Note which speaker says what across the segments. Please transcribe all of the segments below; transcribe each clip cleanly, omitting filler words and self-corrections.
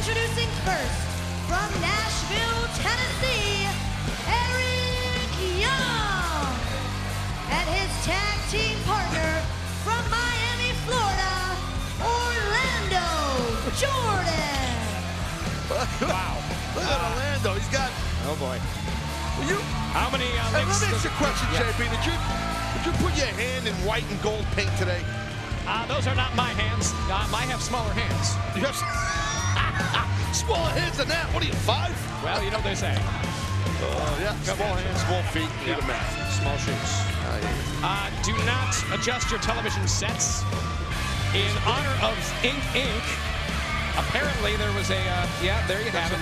Speaker 1: Introducing first, from Nashville, Tennessee, Eric Young. And his tag team partner from Miami, Florida, Orlando Jordan.
Speaker 2: Wow.
Speaker 3: Look at Orlando. He's got...
Speaker 2: Oh, boy.
Speaker 3: How many... Hey, let me ask you a question, JP. Did you put your hand in white and gold paint today?
Speaker 2: Those are not my hands. I have smaller hands.
Speaker 3: You have smaller hands than that. What are you, 5?
Speaker 2: Well, you know what they say.
Speaker 3: Yeah, small hands, small feet. Do the math.
Speaker 2: Small shoes. Do not adjust your television sets. In honor of Ink Inc., apparently there was a, yeah, there you have it.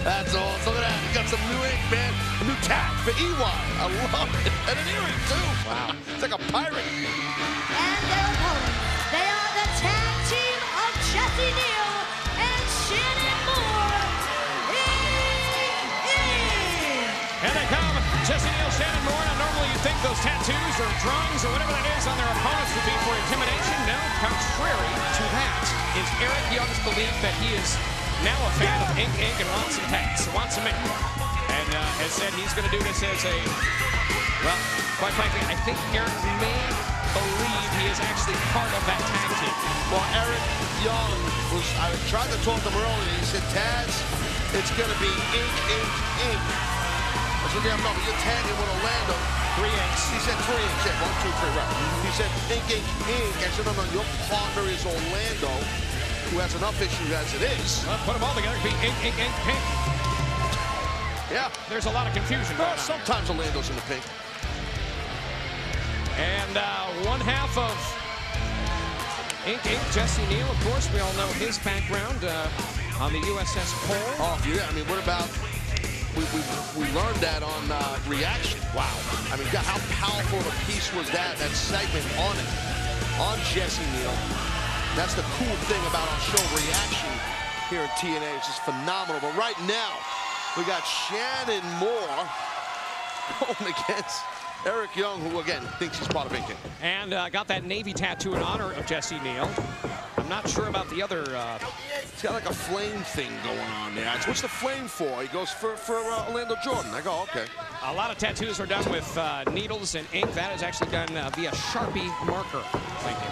Speaker 3: That's awesome. Look at that. You got some new ink, man. A new tag for EY. I love it. And an earring, too. Wow. It's like a pirate.
Speaker 1: And their opponents, they are the tag team of Jesse Neal and Shannon Moore.
Speaker 2: Here they come. Jesse Neal, Shannon Moore. Now, normally you'd think those tattoos or drawings or whatever that is on their opponents would be for intimidation. No, contrary to that is Eric Young's belief that he is now a fan of Ink Inc. and wants some tats, wants some ink. And has said he's going to do this as a, well, quite frankly, I think Eric may believe he is actually part of that tag team.
Speaker 3: Well, Eric Young was, I tried to talk to him earlier. He said, Taz, it's going to be Ink, Ink, Ink. I said, yeah, no, but you're tagging with Orlando.
Speaker 2: 3 inks.
Speaker 3: He said 3 inks. Yeah, 1, 2, 3, right. He said Ink, Ink, Ink. I said, no, your partner is Orlando, who has enough issues as it is.
Speaker 2: Well, put them all together, be Ink, Ink, Ink, Pink.
Speaker 3: Yeah.
Speaker 2: There's a lot of confusion going on.
Speaker 3: Sometimes Orlando's in the pink.
Speaker 2: And one half of Ink Inc., Jesse Neal, of course, we all know his background on the USS Cole.
Speaker 3: Oh, yeah, I mean, what about, we learned that on Reaction. Wow. I mean, how powerful of a piece was that segment on Jesse Neal. That's the cool thing about our show Reaction here at TNA. It's just phenomenal. But right now, we got Shannon Moore going against Eric Young, who, again, thinks he's part of Ink Inc.
Speaker 2: And got that Navy tattoo in honor of Jesse Neal. I'm not sure about the other...
Speaker 3: He's got like a flame thing going on there. What's the flame for? He goes for Orlando Jordan. I go, okay.
Speaker 2: A lot of tattoos are done with needles and ink. That is actually done via Sharpie marker. Thank you.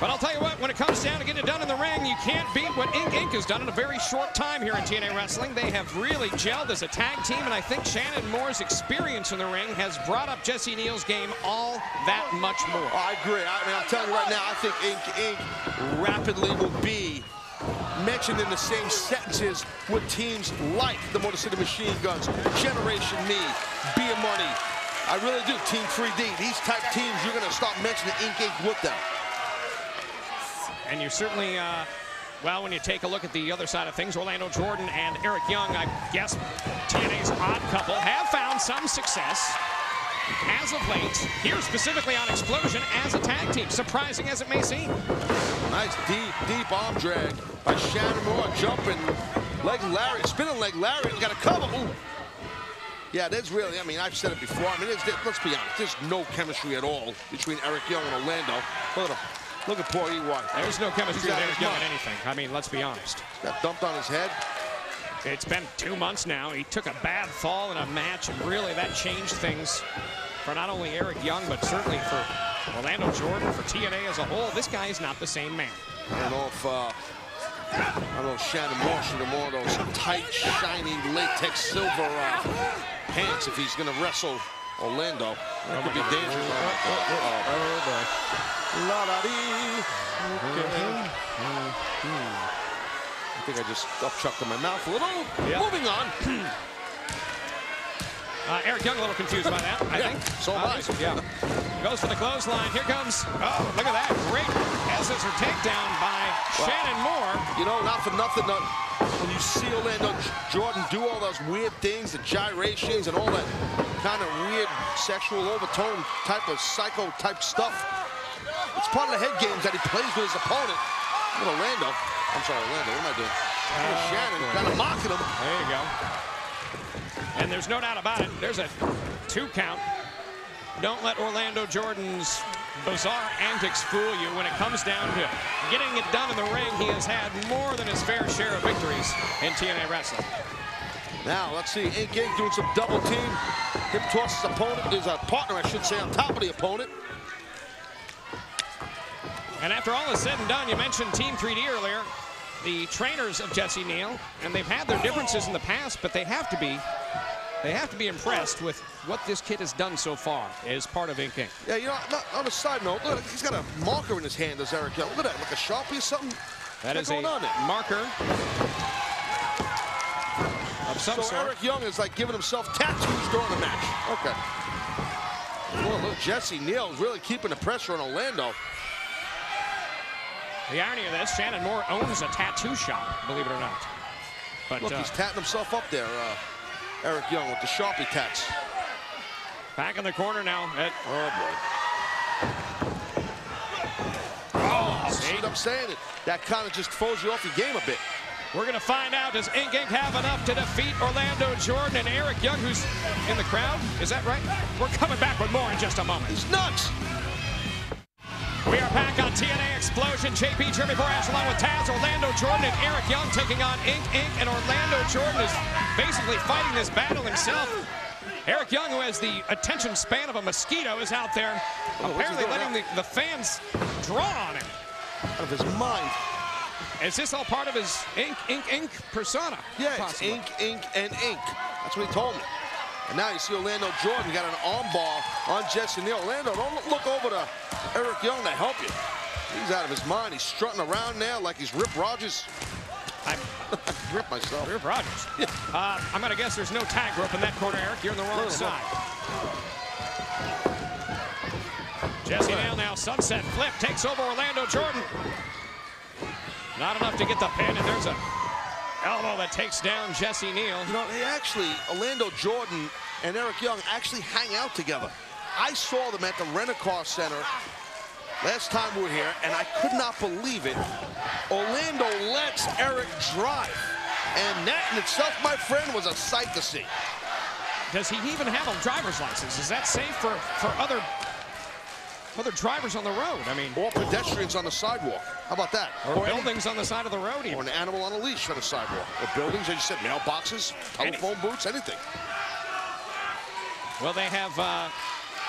Speaker 2: But I'll tell you what, when it comes down to getting it done in the ring, you can't beat what Ink Inc. has done in a very short time here in TNA Wrestling. They have really gelled as a tag team, and I think Shannon Moore's experience in the ring has brought up Jesse Neal's game all that much more.
Speaker 3: Oh, I agree. I mean, I'm telling you right now, I think Ink Inc. rapidly will be mentioned in the same sentences with teams like the Motor City Machine Guns, Generation Me, Beer Money. I really do. Team 3D. These type teams, you're going to start mentioning Ink Inc. with them.
Speaker 2: And you certainly, well, when you take a look at the other side of things, Orlando Jordan and Eric Young, I guess TNA's odd couple, have found some success as of late, here specifically on Xplosion as a tag team, surprising as it may seem.
Speaker 3: Nice deep arm drag by Shannon Moore, jumping leg Larry, spinning leg Larry, got a cover. Ooh. Yeah, there's really, I mean, I've said it before. I mean, let's be honest, there's no chemistry at all between Eric Young and Orlando. Look at poor EY.
Speaker 2: There's no chemistry with Eric Young in anything. I mean, let's be honest.
Speaker 3: Got dumped on his head.
Speaker 2: It's been 2 months now. He took a bad fall in a match, and really that changed things for not only Eric Young, but certainly for Orlando Jordan, for TNA as a whole. This guy is not the same man.
Speaker 3: I don't know if Shannon Moore should have worn those tight, shiny, latex silver pants if he's going to wrestle Orlando. That could be dangerous.
Speaker 2: Oh, boy.
Speaker 3: La-da-dee. I think I just upchucked in my mouth a little. Yep. Moving on.
Speaker 2: Eric Young a little confused by that, I think.
Speaker 3: So am I.
Speaker 2: Yeah. Goes for the clothesline. Here comes, oh, look at that. Great scissor takedown by Shannon Moore.
Speaker 3: You know, not for nothing, when you see Orlando Jordan do all those weird things, the gyrations and all that kind of weird sexual overtone type of psycho type stuff, it's part of the head games that he plays with his opponent. Look at Orlando. I'm sorry, Orlando. What am I doing? Shannon kind of mocking him.
Speaker 2: There you go. And there's no doubt about it. There's a 2 count. Don't let Orlando Jordan's bizarre antics fool you when it comes down to getting it done in the ring. He has had more than his fair share of victories in TNA wrestling.
Speaker 3: Now, let's see. Ink doing some double team. Hip tosses opponent. There's a partner, I should say, on top of the opponent.
Speaker 2: And after all is said and done, you mentioned Team 3D earlier, the trainers of Jesse Neal, and they've had their differences in the past, but they have to be impressed with what this kid has done so far as part of Ink.
Speaker 3: Yeah, you know, on a side note, look, he's got a marker in his hand, does Eric Young. Look at that, like a Sharpie or something.
Speaker 2: That is a marker of some sort.
Speaker 3: Eric Young is like giving himself tattoos during the match. Okay. Well, look, Jesse Neal is really keeping the pressure on Orlando.
Speaker 2: The irony of this, Shannon Moore owns a tattoo shop, believe it or not. But
Speaker 3: look, he's tatting himself up there, Eric Young, with the Sharpie tats.
Speaker 2: Back in the corner now.
Speaker 3: Oh, boy. Oh, see what I'm saying? That kind of just throws you off your game a bit.
Speaker 2: We're going to find out, does Ink have enough to defeat Orlando Jordan and Eric Young, who's in the crowd? Is that right? We're coming back with more in just a moment.
Speaker 3: He's nuts.
Speaker 2: We are back on TNA Xplosion. JP Jeremy Borash along with Taz, Orlando Jordan, and Eric Young taking on Ink. And Orlando Jordan is basically fighting this battle himself. Eric Young, who has the attention span of a mosquito, is out there apparently letting the fans draw on him.
Speaker 3: Out of his mind.
Speaker 2: Is this all part of his Ink persona?
Speaker 3: Yeah,
Speaker 2: possibly?
Speaker 3: it's Ink, and Ink. That's what he told me. And now you see Orlando Jordan got an armbar on Jesse Neal. Orlando, don't look over to Eric Young to help you. He's out of his mind. He's strutting around now like he's Rip Rogers.
Speaker 2: I'm
Speaker 3: Rip myself.
Speaker 2: Rip Rogers. Yeah. I'm going to guess there's no tag rope in that corner, Eric. You're on the wrong side. Jesse Neal now, sunset flip, takes over Orlando Jordan. Not enough to get the pin, and there's a elbow that takes down Jesse Neal.
Speaker 3: You know, they actually, Orlando Jordan and Eric Young actually hang out together. I saw them at the Rent-A-Car Center last time we were here, and I could not believe it. Orlando lets Eric drive. And that in itself, my friend, was a sight to see.
Speaker 2: Does he even have a driver's license? Is that safe for other drivers on the road? I mean,
Speaker 3: or pedestrians on the sidewalk. How about that?
Speaker 2: Or buildings on the side of the road even.
Speaker 3: Or an animal on a leash on the sidewalk. Or buildings, as you said, mailboxes, telephone booths, anything.
Speaker 2: Well, they have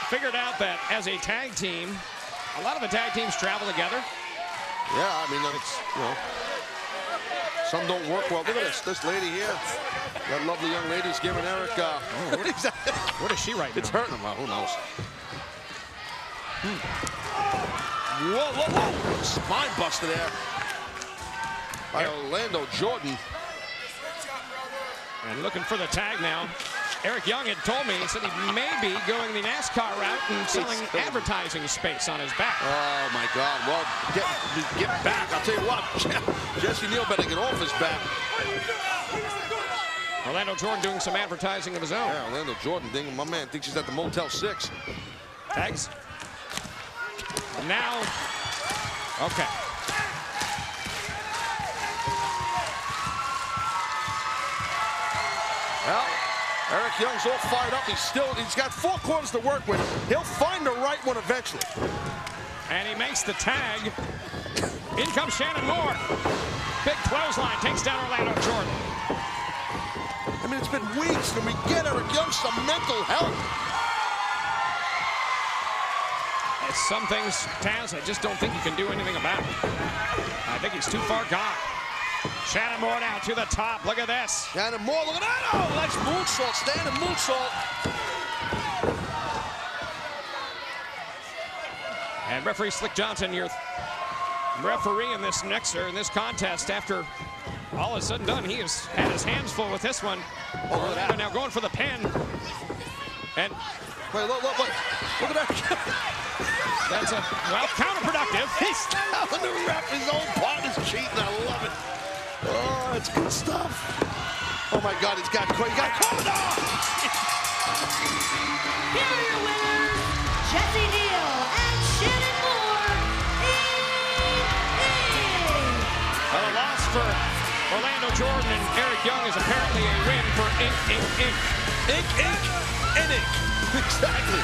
Speaker 2: figured out that as a tag team, a lot of the tag teams travel together.
Speaker 3: Yeah, I mean, it's, you know, some don't work well. Look at this lady here. That lovely young lady's giving Eric.
Speaker 2: What is she right now?
Speaker 3: It's hurting him. Well, who knows? Whoa, whoa, whoa. Spine buster there by Orlando Jordan.
Speaker 2: And looking for the tag now. Eric Young had told me, he said he may be going the NASCAR route and selling advertising space on his back.
Speaker 3: Oh, my God. Well, get back. I'll tell you what, Jesse Neal better get off his back.
Speaker 2: Orlando Jordan doing some advertising of his own.
Speaker 3: Yeah, Orlando Jordan, my man thinks he's at the Motel 6.
Speaker 2: Tags. Now, okay.
Speaker 3: Well, Eric Young's all fired up. He's got 4 quarters to work with. He'll find the right one eventually.
Speaker 2: And he makes the tag. In comes Shannon Moore. Big clothesline takes down Orlando Jordan.
Speaker 3: I mean, it's been weeks. Can we get Eric Young some mental help?
Speaker 2: It's some things, Taz, I just don't think you can do anything about it. I think he's too far gone. Shannon Moore now to the top. Look at this.
Speaker 3: Shannon Moore, look at that. Oh, nice moonsault. Standing moonsault.
Speaker 2: And referee Slick Johnson, your referee in this contest, after all is said and done, he has had his hands full with this one.
Speaker 3: Oh, look at that.
Speaker 2: Now going for the pin. And
Speaker 3: wait, look at that.
Speaker 2: That's counterproductive.
Speaker 3: He's telling the ref his own partner's cheating. I love it. Oh, it's good stuff. Oh my God, he's got caught off.
Speaker 1: Here are your winners, Jesse Neal and Shannon Moore.
Speaker 2: Well, a loss for Orlando Jordan and Eric Young is apparently a win for Ink.
Speaker 3: Ink, and Ink. Exactly.